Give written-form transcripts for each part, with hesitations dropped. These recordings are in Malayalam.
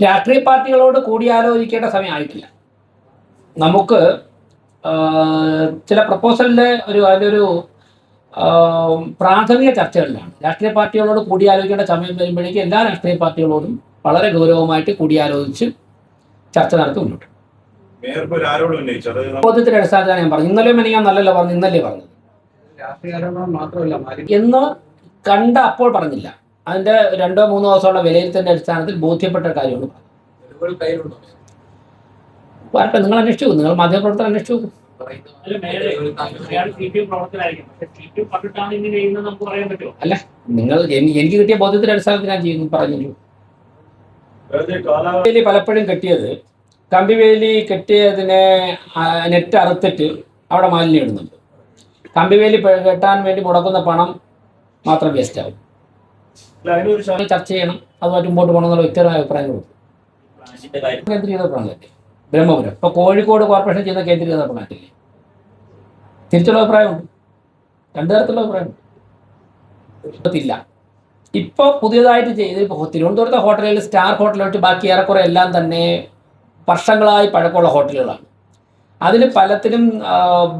രാഷ്ട്രീയ പാർട്ടികളോട് കൂടിയാലോചിക്കേണ്ട സമയമായിട്ടില്ല. നമുക്ക് ചില പ്രപ്പോസലിൻ്റെ അതിലൊരു പ്രാഥമിക ചർച്ചകളിലാണ്. രാഷ്ട്രീയ പാർട്ടികളോട് കൂടിയാലോചിക്കേണ്ട സമയം വരുമ്പോഴേക്കും എല്ലാ രാഷ്ട്രീയ പാർട്ടികളോടും വളരെ ഗൗരവമായിട്ട് കൂടിയാലോചിച്ച് ചർച്ച നടത്തി മുന്നോട്ട്. ബോധ്യത്തിന്റെ അടിസ്ഥാനത്തിലാണ് ഞാൻ പറഞ്ഞു. ഇന്നലെ ഞാൻ നല്ലല്ലോ പറഞ്ഞു, ഇന്നലെ പറഞ്ഞത് എന്ന് കണ്ട അപ്പോൾ പറഞ്ഞില്ല. അതിന്റെ 2-3 ദിവസമുള്ള വിലയിരുത്തലിന്റെ അടിസ്ഥാനത്തിൽ ബോധ്യപ്പെട്ട കാര്യമാണ് വരട്ടെ. നിങ്ങൾ അന്വേഷിച്ചു, നിങ്ങൾ മാധ്യമപ്രവർത്തനം അന്വേഷിച്ചു. അല്ല, നിങ്ങൾ എനിക്ക് കിട്ടിയ ബോധ്യത്തിന്റെ അടിസ്ഥാനത്തിൽ ഞാൻ ചെയ്യുന്നു പറഞ്ഞു. കമ്പിവേലി പലപ്പോഴും കെട്ടിയത്, കമ്പിവേലി കെട്ടിയതിനെ നെറ്റ് അറുത്തിട്ട് അവിടെ മാലിന്യം ഇടുന്നുണ്ട്. കമ്പിവേലി കെട്ടാൻ വേണ്ടി മുടക്കുന്ന പണം മാത്രം വേസ്റ്റ് ആവും. ചർച്ച ചെയ്യണം, അതുമായിട്ട് മുമ്പോട്ട് പോകണം എന്നുള്ള വ്യക്തിപരമായ അഭിപ്രായം കൊടുക്കും. കേന്ദ്രീകൃത പ്ലാന്റല്ലേ ബ്രഹ്മപുരം. ഇപ്പോൾ കോഴിക്കോട് കോർപ്പറേഷൻ ചെയ്യുന്ന കേന്ദ്രീകൃത പ്ലാന്റില്ലേ, തിരിച്ചുള്ള അഭിപ്രായമുണ്ട്. രണ്ടു തരത്തിലുള്ള അഭിപ്രായമുണ്ട്. ഇല്ല, ഇപ്പോൾ പുതിയതായിട്ട് ചെയ്ത് ഇപ്പോൾ തിരുവനന്തപുരത്തെ ഹോട്ടലുകളിൽ സ്റ്റാർ ഹോട്ടലായിട്ട് ബാക്കി ഏറെക്കുറെ എല്ലാം തന്നെ വർഷങ്ങളായി പഴക്കമുള്ള ഹോട്ടലുകളാണ്. അതിൽ പലത്തിനും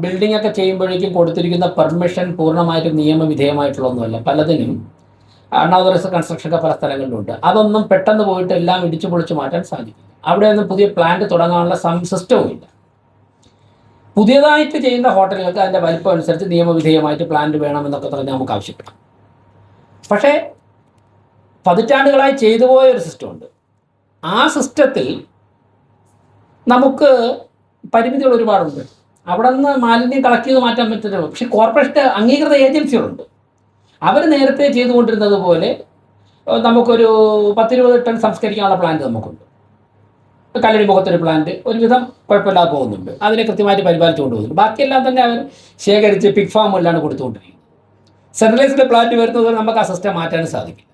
ബിൽഡിംഗ് ഒക്കെ ചെയ്യുമ്പോഴേക്കും കൊടുത്തിരിക്കുന്ന പെർമിഷൻ പൂർണ്ണമായിട്ടും നിയമവിധേയമായിട്ടുള്ളതൊന്നുമല്ല. പലതിനും അൺഓതറൈസ്ഡ് കൺസ്ട്രക്ഷൻ ഒക്കെ പല സ്ഥലങ്ങളിലുണ്ട്. അതൊന്നും പെട്ടെന്ന് പോയിട്ട് എല്ലാം ഇടിച്ചു പൊളിച്ച് മാറ്റാൻ സാധിക്കില്ല. അവിടെ ഒന്നും പുതിയ പ്ലാന്റ് തുടങ്ങാനുള്ള സിസ്റ്റവും ഇല്ല. പുതിയതായിട്ട് ചെയ്യുന്ന ഹോട്ടലുകൾക്ക് അതിൻ്റെ വലിപ്പം അനുസരിച്ച് നിയമവിധേയമായിട്ട് പ്ലാന്റ് വേണമെന്നൊക്കെ പറഞ്ഞാൽ നമുക്ക് ആവശ്യപ്പെടാം. പക്ഷേ പതിറ്റാണ്ടുകളായി ചെയ്തു പോയ ഒരു സിസ്റ്റമുണ്ട്. ആ സിസ്റ്റത്തിൽ നമുക്ക് പരിമിതികൾ ഒരുപാടുണ്ട്. അവിടെ നിന്ന് മാലിന്യം കളക്ട് ചെയ്ത് മാറ്റാൻ പറ്റുന്നില്ല. പക്ഷേ കോർപ്പറേഷൻ അംഗീകൃത ഏജൻസികളുണ്ട്. അവർ നേരത്തെ ചെയ്തുകൊണ്ടിരുന്നത് പോലെ നമുക്കൊരു 10-20 ടൺ സംസ്കരിക്കാനുള്ള പ്ലാന്റ് നമുക്കുണ്ട്. കല്ലടി മുഖത്തൊരു പ്ലാന്റ് ഒരുവിധം കുഴപ്പമില്ലാതെ പോകുന്നുണ്ട്. അതിനെ കൃത്യമായിട്ട് പരിപാലിച്ചു കൊണ്ടുപോകുന്നുണ്ട്. ബാക്കിയെല്ലാം തന്നെ അവർ ശേഖരിച്ച് പിഗ് ഫാമിലാണ് കൊടുത്തുകൊണ്ടിരിക്കുന്നത്. സെൻട്രലൈസ്ഡ് പ്ലാന്റ് വരുന്നത് നമുക്ക് ആ സിസ്റ്റം മാറ്റാനും സാധിക്കില്ല.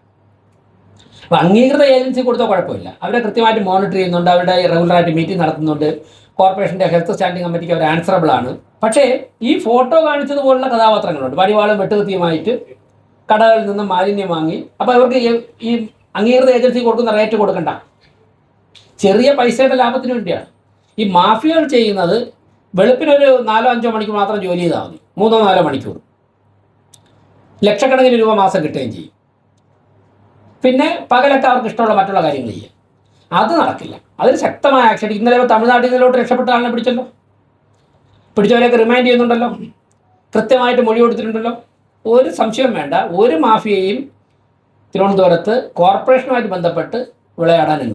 അപ്പോൾ അംഗീകൃത ഏജൻസി കൊടുത്താൽ കുഴപ്പമില്ല. അവരെ കൃത്യമായിട്ട് മോണിറ്റർ ചെയ്യുന്നുണ്ട്, അവരുടെ റെഗുലറായിട്ട് മീറ്റിംഗ് നടത്തുന്നുണ്ട്. കോർപ്പറേഷൻ്റെ ഹെൽത്ത് സ്റ്റാൻഡിംഗ് കമ്മിറ്റിക്ക് അവർ ആൻസറബിൾ ആണ്. പക്ഷേ ഈ ഫോട്ടോ കാണിച്ചതുപോലുള്ള കഥാപാത്രങ്ങളുണ്ട്. വടിവാളും വെട്ടുകത്തിയുമായിട്ട് കടകളിൽ നിന്ന് മാലിന്യം വാങ്ങി. അപ്പോൾ അവർക്ക് ഈ അംഗീകൃത ഏജൻസി കൊടുക്കുന്ന റേറ്റ് കൊടുക്കണ്ട, ചെറിയ പൈസയുടെ ലാഭത്തിന് വേണ്ടിയാണ്. ഈ മാഫിയകൾ ചെയ്യുന്നത് വെളുപ്പിനൊരു 4-5 മണിക്കൂർ മാത്രം ജോലി ചെയ്താൽ മതി, 3-4 മണിക്കൂർ ലക്ഷക്കണക്കിന് രൂപ മാസം കിട്ടുകയും ചെയ്യും. പിന്നെ പകലൊക്കെ അവർക്ക് ഇഷ്ടമുള്ള മറ്റുള്ള കാര്യങ്ങൾ ചെയ്യാം. അത് നടക്കില്ല. അതിന് ശക്തമായ ആക്ഷൻ. ഇന്നലെ തമിഴ്നാട്ടിൽ നിന്നിലോട്ട് രക്ഷപ്പെട്ട ആളിനെ പിടിച്ചല്ലോ, പിടിച്ചവരെയൊക്കെ റിമൈൻഡ് ചെയ്യുന്നുണ്ടല്ലോ, കൃത്യമായിട്ട് മൊഴി കൊടുത്തിട്ടുണ്ടല്ലോ. ഒരു സംശയം വേണ്ട, ഒരു മാഫിയയും തിരുവനന്തപുരത്ത് കോർപ്പറേഷനുമായിട്ട് ബന്ധപ്പെട്ട് വിളയാടാനുണ്ട്.